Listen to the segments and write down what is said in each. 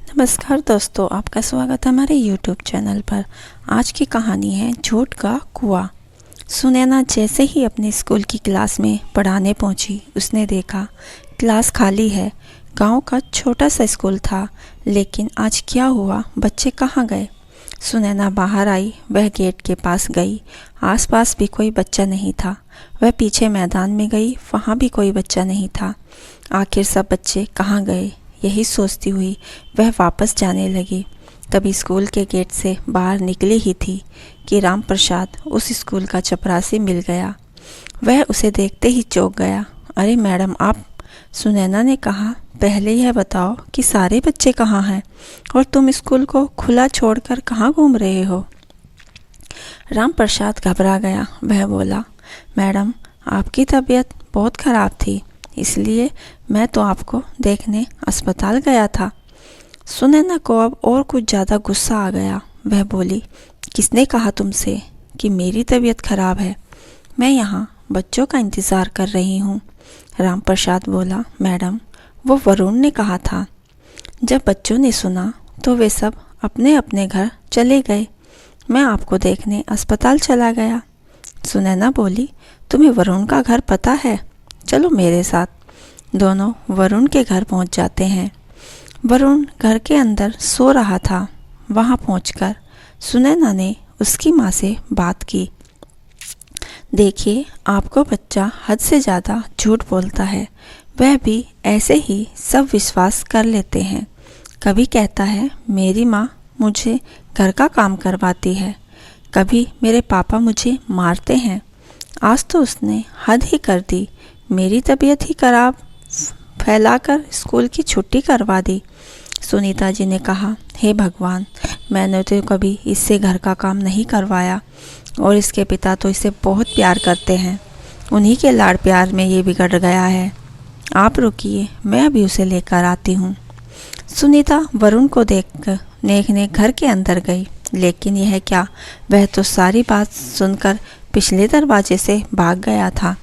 नमस्कार दोस्तों, आपका स्वागत है हमारे YouTube चैनल पर। आज की कहानी है झूठ का कुआं। सुनैना जैसे ही अपने स्कूल की क्लास में पढ़ाने पहुंची, उसने देखा क्लास खाली है। गांव का छोटा सा स्कूल था, लेकिन आज क्या हुआ, बच्चे कहाँ गए? सुनैना बाहर आई, वह गेट के पास गई। आसपास भी कोई बच्चा नहीं था। वह पीछे मैदान में गई, वहाँ भी कोई बच्चा नहीं था। आखिर सब बच्चे कहाँ गए? यही सोचती हुई वह वापस जाने लगी। तभी स्कूल के गेट से बाहर निकली ही थी कि राम प्रसाद उस स्कूल का चपरासी मिल गया। वह उसे देखते ही चौंक गया। अरे मैडम, आप? सुनैना ने कहा, पहले यह बताओ कि सारे बच्चे कहाँ हैं और तुम स्कूल को खुला छोड़कर कहाँ घूम रहे हो? राम प्रसाद घबरा गया। वह बोला, मैडम, आपकी तबीयत बहुत खराब थी, इसलिए मैं तो आपको देखने अस्पताल गया था। सुनैना को अब और कुछ ज़्यादा गुस्सा आ गया। वह बोली, किसने कहा तुमसे कि मेरी तबीयत खराब है? मैं यहाँ बच्चों का इंतज़ार कर रही हूँ। राम प्रसाद बोला, मैडम, वो वरुण ने कहा था। जब बच्चों ने सुना तो वे सब अपने अपने घर चले गए। मैं आपको देखने अस्पताल चला गया। सुनैना बोली, तुम्हें वरुण का घर पता है? चलो मेरे साथ। दोनों वरुण के घर पहुंच जाते हैं। वरुण घर के अंदर सो रहा था। वहां पहुंचकर सुनैना ने उसकी माँ से बात की। देखिए, आपको बच्चा हद से ज़्यादा झूठ बोलता है। वह भी ऐसे ही सब विश्वास कर लेते हैं। कभी कहता है मेरी माँ मुझे घर का काम करवाती है, कभी मेरे पापा मुझे मारते हैं। आज तो उसने हद ही कर दी, मेरी तबीयत ही खराब फैलाकर स्कूल की छुट्टी करवा दी। सुनीता जी ने कहा, हे भगवान, मैंने तो कभी इससे घर का काम नहीं करवाया और इसके पिता तो इसे बहुत प्यार करते हैं। उन्हीं के लाड़ प्यार में ये बिगड़ गया है। आप रुकिए, मैं अभी उसे लेकर आती हूँ। सुनीता वरुण को देखने घर के अंदर गई, लेकिन यह क्या, वह तो सारी बात सुनकर पिछले दरवाजे से भाग गया था।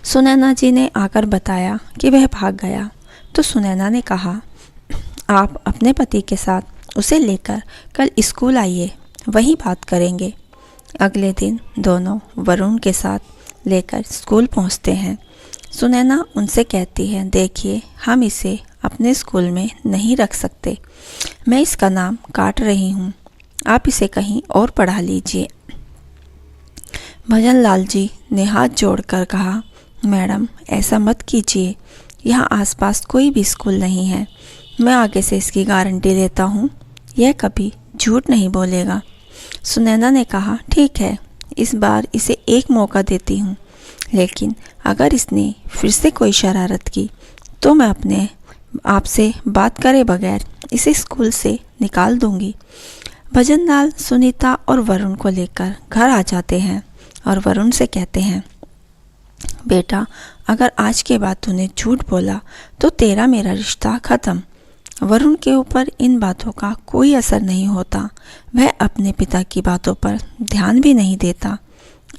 सुनैना जी ने आकर बताया कि वह भाग गया, तो सुनैना ने कहा, आप अपने पति के साथ उसे लेकर कल स्कूल आइए, वहीं बात करेंगे। अगले दिन दोनों वरुण के साथ लेकर स्कूल पहुंचते हैं। सुनैना उनसे कहती है, देखिए, हम इसे अपने स्कूल में नहीं रख सकते। मैं इसका नाम काट रही हूँ, आप इसे कहीं और पढ़ा लीजिए। भजन लाल जी ने हाथ जोड़कर कहा, मैडम, ऐसा मत कीजिए, यहाँ आसपास कोई भी स्कूल नहीं है। मैं आगे से इसकी गारंटी देता हूँ, यह कभी झूठ नहीं बोलेगा। सुनैना ने कहा, ठीक है, इस बार इसे एक मौका देती हूँ, लेकिन अगर इसने फिर से कोई शरारत की तो मैं अपने आपसे बात करे बगैर इसे स्कूल से निकाल दूंगी। भजन लाल सुनीता और वरुण को लेकर घर आ जाते हैं और वरुण से कहते हैं, बेटा, अगर आज के बाद तूने झूठ बोला तो तेरा मेरा रिश्ता खत्म। वरुण के ऊपर इन बातों का कोई असर नहीं होता। वह अपने पिता की बातों पर ध्यान भी नहीं देता।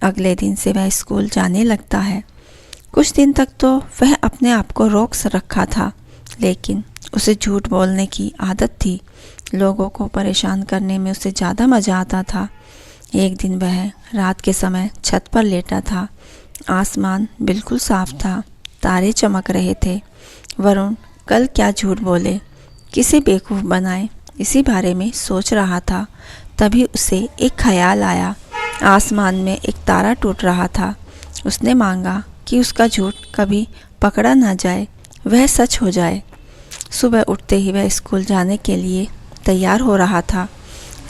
अगले दिन से वह स्कूल जाने लगता है। कुछ दिन तक तो वह अपने आप को रोक रखा था, लेकिन उसे झूठ बोलने की आदत थी। लोगों को परेशान करने में उसे ज़्यादा मज़ा आता था। एक दिन वह रात के समय छत पर लेटा था। आसमान बिल्कुल साफ था, तारे चमक रहे थे। वरुण कल क्या झूठ बोले, किसे बेवकूफ़ बनाए, इसी बारे में सोच रहा था। तभी उसे एक ख्याल आया। आसमान में एक तारा टूट रहा था। उसने मांगा कि उसका झूठ कभी पकड़ा ना जाए, वह सच हो जाए। सुबह उठते ही वह स्कूल जाने के लिए तैयार हो रहा था।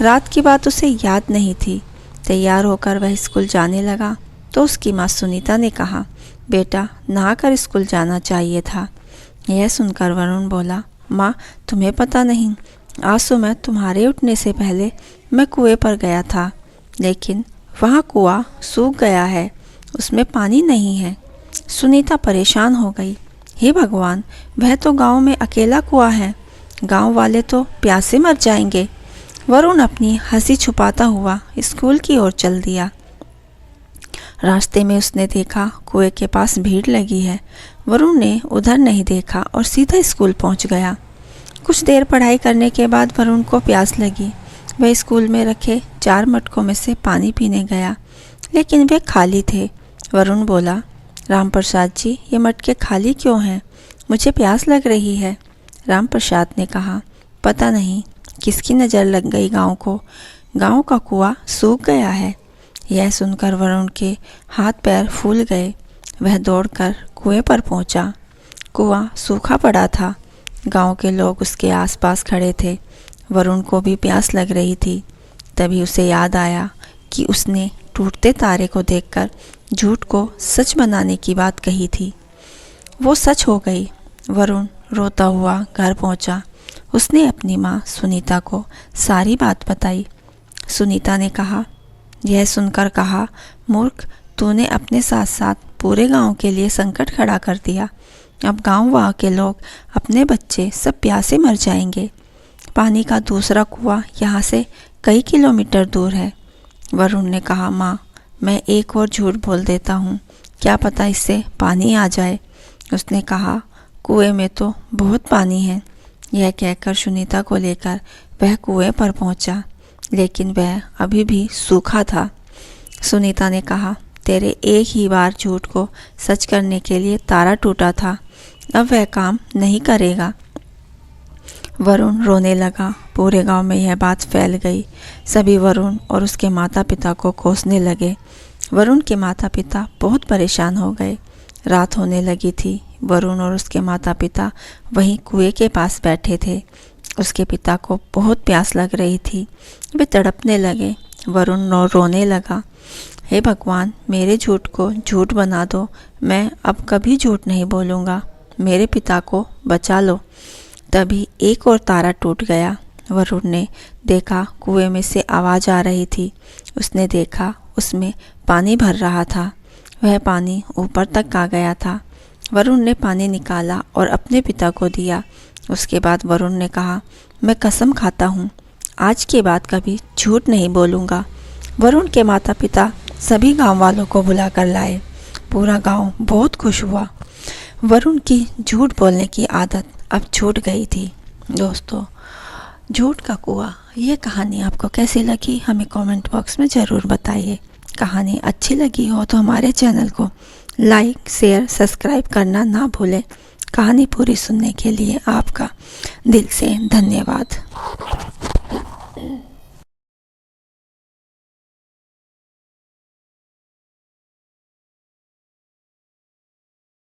रात की बात उसे याद नहीं थी। तैयार होकर वह स्कूल जाने लगा तो उसकी माँ सुनीता ने कहा, बेटा, नहाकर स्कूल जाना चाहिए था। यह सुनकर वरुण बोला, माँ, तुम्हें पता नहीं, आज सुबह तुम्हारे उठने से पहले मैं कुएं पर गया था, लेकिन वहाँ कुआं सूख गया है, उसमें पानी नहीं है। सुनीता परेशान हो गई, हे भगवान, वह तो गांव में अकेला कुआं है, गांव वाले तो प्यासे मर जाएंगे। वरुण अपनी हंसी छुपाता हुआ स्कूल की ओर चल दिया। रास्ते में उसने देखा कुएं के पास भीड़ लगी है। वरुण ने उधर नहीं देखा और सीधा स्कूल पहुंच गया। कुछ देर पढ़ाई करने के बाद वरुण को प्यास लगी। वह स्कूल में रखे 4 मटकों में से पानी पीने गया, लेकिन वे खाली थे। वरुण बोला, राम प्रसाद जी, ये मटके खाली क्यों हैं? मुझे प्यास लग रही है। राम प्रसाद ने कहा, पता नहीं किसकी नज़र लग गई गांव को, गांव का कुआं सूख गया है। यह सुनकर वरुण के हाथ पैर फूल गए। वह दौड़कर कुएं पर पहुंचा। कुआं सूखा पड़ा था। गांव के लोग उसके आसपास खड़े थे। वरुण को भी प्यास लग रही थी। तभी उसे याद आया कि उसने टूटते तारे को देखकर झूठ को सच बनाने की बात कही थी। वो सच हो गई। वरुण रोता हुआ घर पहुंचा। उसने अपनी माँ सुनीता को सारी बात बताई। सुनीता ने कहा, यह सुनकर कहा, मूर्ख, तूने अपने साथ साथ पूरे गांव के लिए संकट खड़ा कर दिया। अब गांव के लोग, अपने बच्चे सब प्यासे मर जाएंगे। पानी का दूसरा कुआं यहाँ से कई किलोमीटर दूर है। वरुण ने कहा, माँ, मैं एक और झूठ बोल देता हूँ, क्या पता इससे पानी आ जाए। उसने कहा, कुएं में तो बहुत पानी है। यह कहकर सुनीता को लेकर वह कुएं पर पहुंचा, लेकिन वह अभी भी सूखा था। सुनीता ने कहा, तेरे एक ही बार झूठ को सच करने के लिए तारा टूटा था, अब वह काम नहीं करेगा। वरुण रोने लगा। पूरे गांव में यह बात फैल गई। सभी वरुण और उसके माता पिता को कोसने लगे। वरुण के माता पिता बहुत परेशान हो गए। रात होने लगी थी। वरुण और उसके माता पिता वहीं कुएं के पास बैठे थे। उसके पिता को बहुत प्यास लग रही थी। वे तड़पने लगे। वरुण रोने लगा, हे भगवान, मेरे झूठ को झूठ बना दो। मैं अब कभी झूठ नहीं बोलूँगा। मेरे पिता को बचा लो। तभी एक और तारा टूट गया। वरुण ने देखा कुएं में से आवाज़ आ रही थी। उसने देखा उसमें पानी भर रहा था। वह पानी ऊपर तक आ गया था। वरुण ने पानी निकाला और अपने पिता को दिया। उसके बाद वरुण ने कहा, मैं कसम खाता हूँ, आज के बाद कभी झूठ नहीं बोलूँगा। वरुण के माता पिता सभी गांव वालों को बुला कर लाए। पूरा गांव बहुत खुश हुआ। वरुण की झूठ बोलने की आदत अब छूट गई थी। दोस्तों, झूठ का कुआं, ये कहानी आपको कैसी लगी हमें कमेंट बॉक्स में ज़रूर बताइए। कहानी अच्छी लगी हो तो हमारे चैनल को लाइक, शेयर, सब्सक्राइब करना ना भूलें। कहानी पूरी सुनने के लिए आपका दिल से धन्यवाद।